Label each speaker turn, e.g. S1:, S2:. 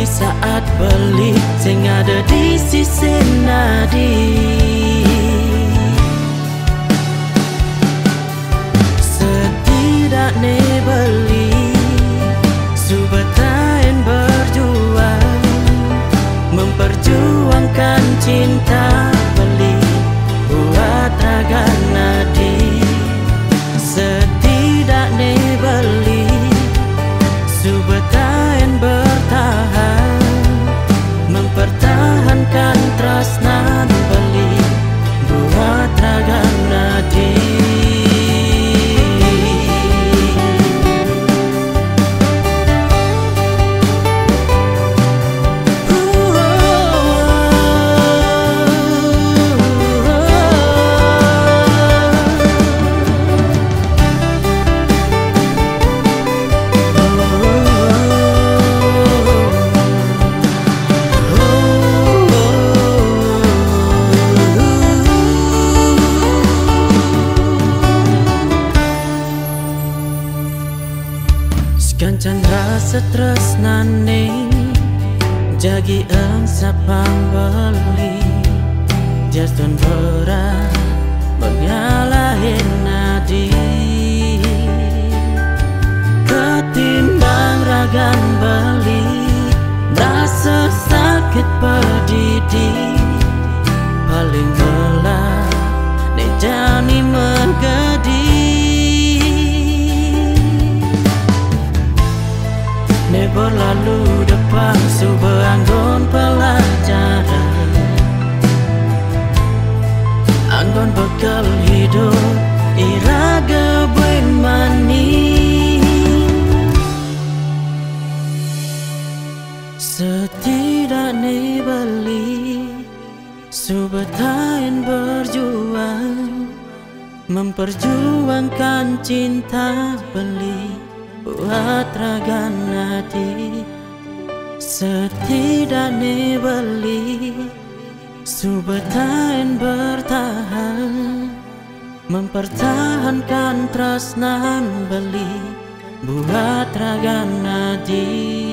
S1: di saat beli sing ada di sisi nadi. Setidaknya beli subatain berjuang, memperjuangkan cinta beli buat raga nadi. Setidaknya beli subatain bertahan, mempertahankan tresnan beli buat raga nadi. Kancan rasa tresnane jagi ang sapang beli, jastun berat menyalahin nadi. Ketimbang ragan beli rasa sakit pedidi, paling belah ne jani menggedi. Ne berlalu depan sebuah anggon pelajaran, anggon bekal hidup iraga buen mani. Setidaknya beli subatain berjuang, memperjuangkan cinta beli buat raga nadi. Setidaknya beli subatain bertahan, mempertahankan tresnan beli buat raga nadi.